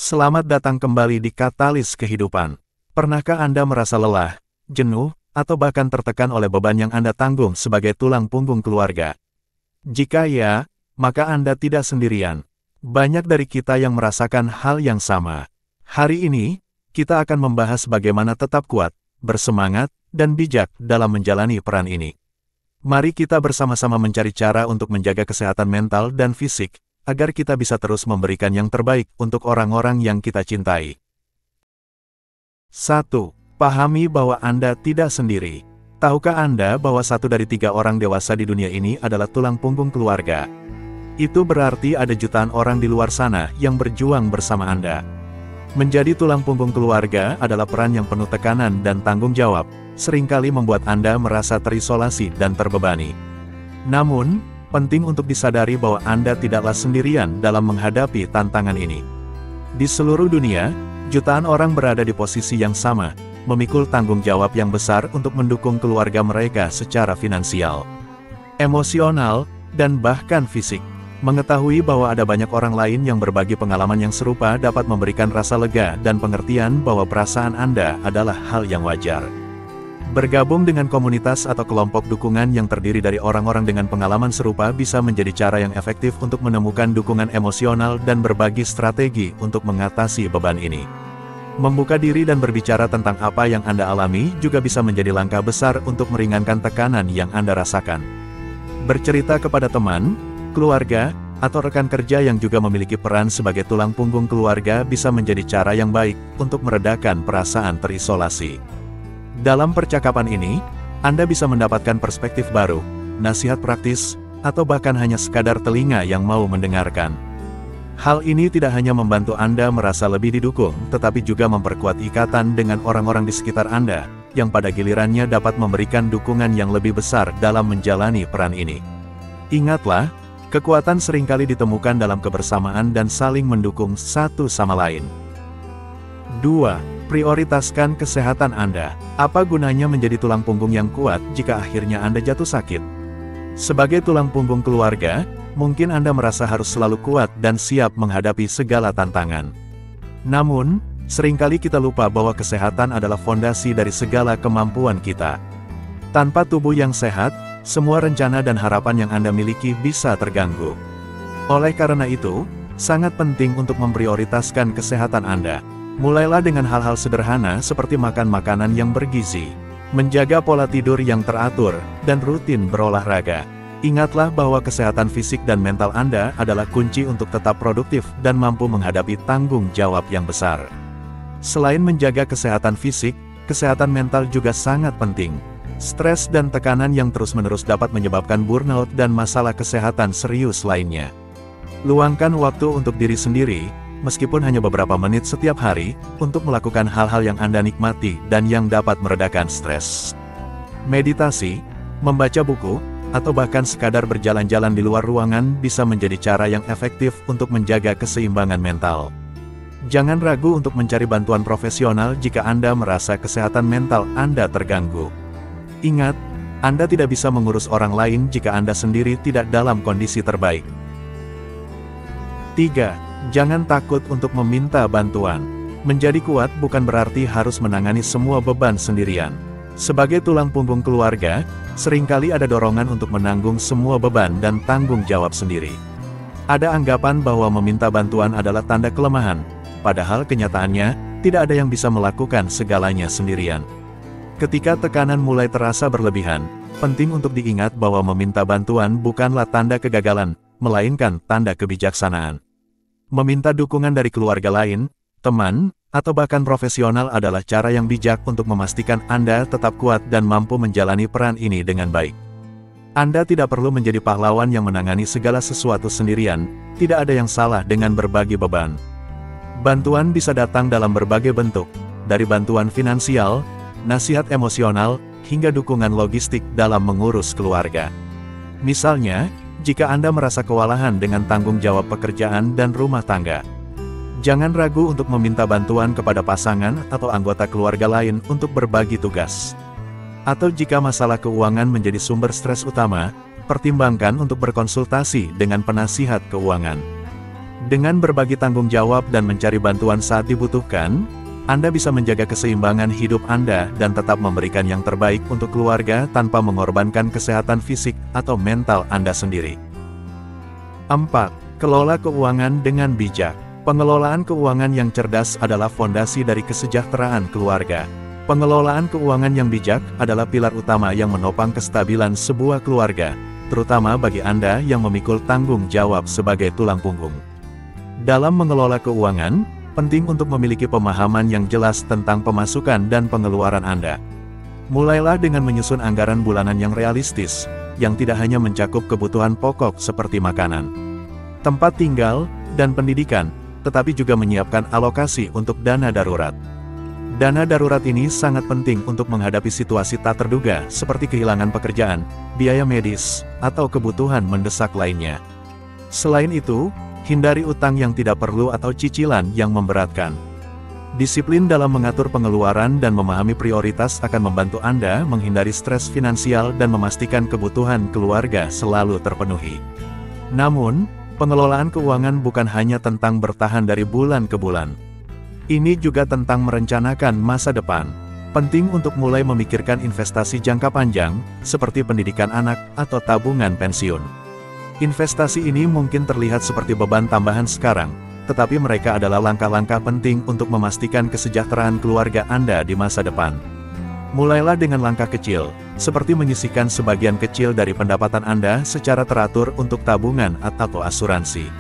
Selamat datang kembali di Katalis Kehidupan. Pernahkah Anda merasa lelah, jenuh, atau bahkan tertekan oleh beban yang Anda tanggung sebagai tulang punggung keluarga? Jika ya, maka Anda tidak sendirian. Banyak dari kita yang merasakan hal yang sama. Hari ini, kita akan membahas bagaimana tetap kuat, bersemangat, dan bijak dalam menjalani peran ini. Mari kita bersama-sama mencari cara untuk menjaga kesehatan mental dan fisik, agar kita bisa terus memberikan yang terbaik untuk orang-orang yang kita cintai. 1. Pahami bahwa Anda tidak sendiri. Tahukah Anda bahwa 1 dari 3 orang dewasa di dunia ini adalah tulang punggung keluarga? Itu berarti ada jutaan orang di luar sana yang berjuang bersama Anda. Menjadi tulang punggung keluarga adalah peran yang penuh tekanan dan tanggung jawab, seringkali membuat Anda merasa terisolasi dan terbebani. Namun, penting untuk disadari bahwa Anda tidaklah sendirian dalam menghadapi tantangan ini. Di seluruh dunia, jutaan orang berada di posisi yang sama, memikul tanggung jawab yang besar untuk mendukung keluarga mereka secara finansial, emosional, dan bahkan fisik. Mengetahui bahwa ada banyak orang lain yang berbagi pengalaman yang serupa dapat memberikan rasa lega dan pengertian bahwa perasaan Anda adalah hal yang wajar. Bergabung dengan komunitas atau kelompok dukungan yang terdiri dari orang-orang dengan pengalaman serupa bisa menjadi cara yang efektif untuk menemukan dukungan emosional dan berbagi strategi untuk mengatasi beban ini. Membuka diri dan berbicara tentang apa yang Anda alami juga bisa menjadi langkah besar untuk meringankan tekanan yang Anda rasakan. Bercerita kepada teman, keluarga, atau rekan kerja yang juga memiliki peran sebagai tulang punggung keluarga bisa menjadi cara yang baik untuk meredakan perasaan terisolasi. Dalam percakapan ini, Anda bisa mendapatkan perspektif baru, nasihat praktis, atau bahkan hanya sekadar telinga yang mau mendengarkan. Hal ini tidak hanya membantu Anda merasa lebih didukung, tetapi juga memperkuat ikatan dengan orang-orang di sekitar Anda, yang pada gilirannya dapat memberikan dukungan yang lebih besar dalam menjalani peran ini. Ingatlah, kekuatan seringkali ditemukan dalam kebersamaan dan saling mendukung satu sama lain. 2. Prioritaskan kesehatan Anda. Apa gunanya menjadi tulang punggung yang kuat jika akhirnya Anda jatuh sakit? Sebagai tulang punggung keluarga, mungkin Anda merasa harus selalu kuat dan siap menghadapi segala tantangan. Namun, seringkali kita lupa bahwa kesehatan adalah fondasi dari segala kemampuan kita. Tanpa tubuh yang sehat, semua rencana dan harapan yang Anda miliki bisa terganggu. Oleh karena itu, sangat penting untuk memprioritaskan kesehatan Anda. Mulailah dengan hal-hal sederhana seperti makan makanan yang bergizi, menjaga pola tidur yang teratur, dan rutin berolahraga. Ingatlah bahwa kesehatan fisik dan mental Anda adalah kunci untuk tetap produktif dan mampu menghadapi tanggung jawab yang besar. Selain menjaga kesehatan fisik, kesehatan mental juga sangat penting. Stres dan tekanan yang terus-menerus dapat menyebabkan burnout dan masalah kesehatan serius lainnya. Luangkan waktu untuk diri sendiri, meskipun hanya beberapa menit setiap hari, untuk melakukan hal-hal yang Anda nikmati dan yang dapat meredakan stres. Meditasi, membaca buku, atau bahkan sekadar berjalan-jalan di luar ruangan bisa menjadi cara yang efektif untuk menjaga keseimbangan mental. Jangan ragu untuk mencari bantuan profesional jika Anda merasa kesehatan mental Anda terganggu. Ingat, Anda tidak bisa mengurus orang lain jika Anda sendiri tidak dalam kondisi terbaik. 3. Jangan takut untuk meminta bantuan. Menjadi kuat bukan berarti harus menangani semua beban sendirian. Sebagai tulang punggung keluarga, seringkali ada dorongan untuk menanggung semua beban dan tanggung jawab sendiri. Ada anggapan bahwa meminta bantuan adalah tanda kelemahan, padahal kenyataannya, tidak ada yang bisa melakukan segalanya sendirian. Ketika tekanan mulai terasa berlebihan, penting untuk diingat bahwa meminta bantuan bukanlah tanda kegagalan, melainkan tanda kebijaksanaan. Meminta dukungan dari keluarga lain, teman, atau bahkan profesional adalah cara yang bijak untuk memastikan Anda tetap kuat dan mampu menjalani peran ini dengan baik. Anda tidak perlu menjadi pahlawan yang menangani segala sesuatu sendirian, tidak ada yang salah dengan berbagi beban. Bantuan bisa datang dalam berbagai bentuk, dari bantuan finansial, nasihat emosional, hingga dukungan logistik dalam mengurus keluarga. Misalnya, jika Anda merasa kewalahan dengan tanggung jawab pekerjaan dan rumah tangga, jangan ragu untuk meminta bantuan kepada pasangan atau anggota keluarga lain untuk berbagi tugas. Atau jika masalah keuangan menjadi sumber stres utama, pertimbangkan untuk berkonsultasi dengan penasihat keuangan. Dengan berbagi tanggung jawab dan mencari bantuan saat dibutuhkan, Anda bisa menjaga keseimbangan hidup Anda dan tetap memberikan yang terbaik untuk keluarga tanpa mengorbankan kesehatan fisik atau mental Anda sendiri. 4. Kelola keuangan dengan bijak. Pengelolaan keuangan yang cerdas adalah fondasi dari kesejahteraan keluarga. Pengelolaan keuangan yang bijak adalah pilar utama yang menopang kestabilan sebuah keluarga, terutama bagi Anda yang memikul tanggung jawab sebagai tulang punggung. Dalam mengelola keuangan, penting untuk memiliki pemahaman yang jelas tentang pemasukan dan pengeluaran Anda. Mulailah dengan menyusun anggaran bulanan yang realistis, yang tidak hanya mencakup kebutuhan pokok seperti makanan, tempat tinggal, dan pendidikan, tetapi juga menyiapkan alokasi untuk dana darurat. Dana darurat ini sangat penting untuk menghadapi situasi tak terduga seperti kehilangan pekerjaan, biaya medis, atau kebutuhan mendesak lainnya. Selain itu, hindari utang yang tidak perlu atau cicilan yang memberatkan. Disiplin dalam mengatur pengeluaran dan memahami prioritas akan membantu Anda menghindari stres finansial dan memastikan kebutuhan keluarga selalu terpenuhi. Namun, pengelolaan keuangan bukan hanya tentang bertahan dari bulan ke bulan. Ini juga tentang merencanakan masa depan. Penting untuk mulai memikirkan investasi jangka panjang, seperti pendidikan anak atau tabungan pensiun. Investasi ini mungkin terlihat seperti beban tambahan sekarang, tetapi mereka adalah langkah-langkah penting untuk memastikan kesejahteraan keluarga Anda di masa depan. Mulailah dengan langkah kecil, seperti menyisihkan sebagian kecil dari pendapatan Anda secara teratur untuk tabungan atau asuransi.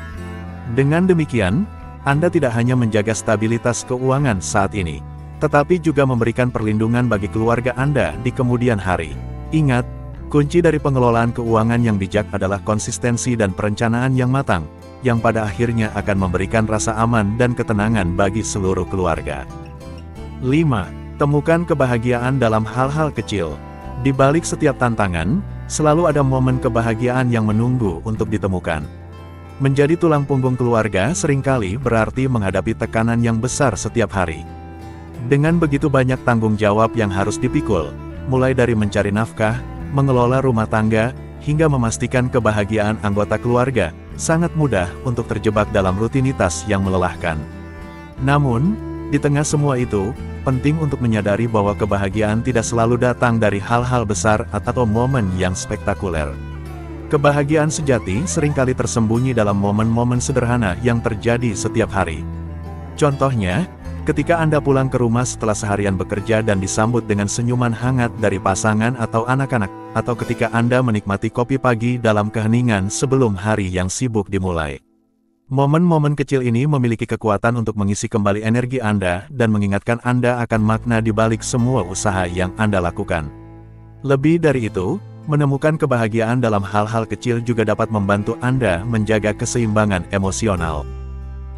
Dengan demikian, Anda tidak hanya menjaga stabilitas keuangan saat ini, tetapi juga memberikan perlindungan bagi keluarga Anda di kemudian hari. Ingat, kunci dari pengelolaan keuangan yang bijak adalah konsistensi dan perencanaan yang matang, yang pada akhirnya akan memberikan rasa aman dan ketenangan bagi seluruh keluarga. 5. Temukan kebahagiaan dalam hal-hal kecil. Di balik setiap tantangan, selalu ada momen kebahagiaan yang menunggu untuk ditemukan. Menjadi tulang punggung keluarga seringkali berarti menghadapi tekanan yang besar setiap hari. Dengan begitu banyak tanggung jawab yang harus dipikul, mulai dari mencari nafkah, mengelola rumah tangga, hingga memastikan kebahagiaan anggota keluarga, sangat mudah untuk terjebak dalam rutinitas yang melelahkan. Namun, di tengah semua itu, penting untuk menyadari bahwa kebahagiaan tidak selalu datang dari hal-hal besar atau momen yang spektakuler. Kebahagiaan sejati seringkali tersembunyi dalam momen-momen sederhana yang terjadi setiap hari. Contohnya, ketika Anda pulang ke rumah setelah seharian bekerja dan disambut dengan senyuman hangat dari pasangan atau anak-anak, atau ketika Anda menikmati kopi pagi dalam keheningan sebelum hari yang sibuk dimulai. Momen-momen kecil ini memiliki kekuatan untuk mengisi kembali energi Anda dan mengingatkan Anda akan makna di balik semua usaha yang Anda lakukan. Lebih dari itu, menemukan kebahagiaan dalam hal-hal kecil juga dapat membantu Anda menjaga keseimbangan emosional.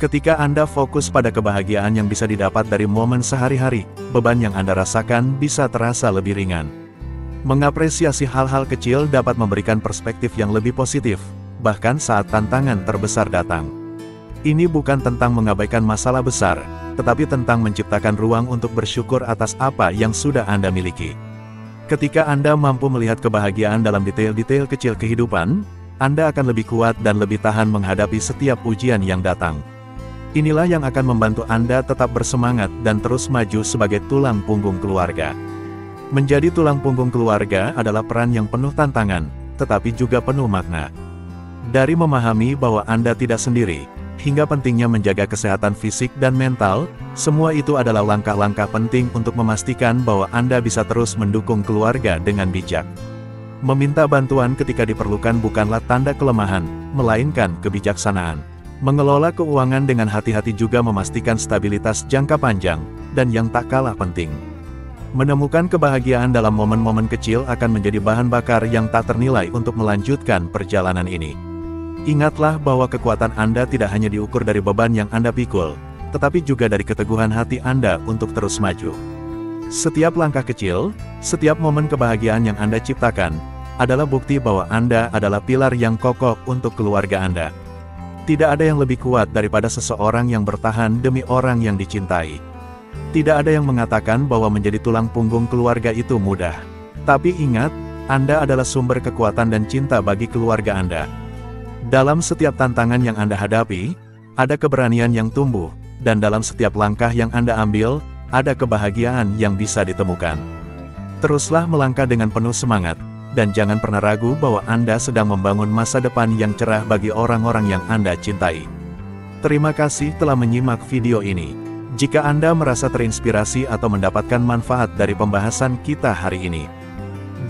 Ketika Anda fokus pada kebahagiaan yang bisa didapat dari momen sehari-hari, beban yang Anda rasakan bisa terasa lebih ringan. Mengapresiasi hal-hal kecil dapat memberikan perspektif yang lebih positif, bahkan saat tantangan terbesar datang. Ini bukan tentang mengabaikan masalah besar, tetapi tentang menciptakan ruang untuk bersyukur atas apa yang sudah Anda miliki. Ketika Anda mampu melihat kebahagiaan dalam detail-detail kecil kehidupan, Anda akan lebih kuat dan lebih tahan menghadapi setiap ujian yang datang. Inilah yang akan membantu Anda tetap bersemangat dan terus maju sebagai tulang punggung keluarga. Menjadi tulang punggung keluarga adalah peran yang penuh tantangan, tetapi juga penuh makna. Dari memahami bahwa Anda tidak sendiri, hingga pentingnya menjaga kesehatan fisik dan mental, semua itu adalah langkah-langkah penting untuk memastikan bahwa Anda bisa terus mendukung keluarga dengan bijak. Meminta bantuan ketika diperlukan bukanlah tanda kelemahan, melainkan kebijaksanaan. Mengelola keuangan dengan hati-hati juga memastikan stabilitas jangka panjang, dan yang tak kalah penting, menemukan kebahagiaan dalam momen-momen kecil akan menjadi bahan bakar yang tak ternilai untuk melanjutkan perjalanan ini. Ingatlah bahwa kekuatan Anda tidak hanya diukur dari beban yang Anda pikul, tetapi juga dari keteguhan hati Anda untuk terus maju. Setiap langkah kecil, setiap momen kebahagiaan yang Anda ciptakan, adalah bukti bahwa Anda adalah pilar yang kokoh untuk keluarga Anda. Tidak ada yang lebih kuat daripada seseorang yang bertahan demi orang yang dicintai. Tidak ada yang mengatakan bahwa menjadi tulang punggung keluarga itu mudah. Tapi ingat, Anda adalah sumber kekuatan dan cinta bagi keluarga Anda. Dalam setiap tantangan yang Anda hadapi, ada keberanian yang tumbuh, dan dalam setiap langkah yang Anda ambil, ada kebahagiaan yang bisa ditemukan. Teruslah melangkah dengan penuh semangat, dan jangan pernah ragu bahwa Anda sedang membangun masa depan yang cerah bagi orang-orang yang Anda cintai. Terima kasih telah menyimak video ini. Jika Anda merasa terinspirasi atau mendapatkan manfaat dari pembahasan kita hari ini,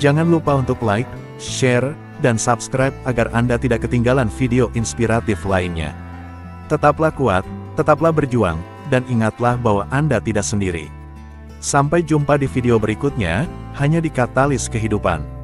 jangan lupa untuk like, share, dan subscribe agar Anda tidak ketinggalan video inspiratif lainnya. Tetaplah kuat, tetaplah berjuang, dan ingatlah bahwa Anda tidak sendiri. Sampai jumpa di video berikutnya, hanya di Katalis Kehidupan.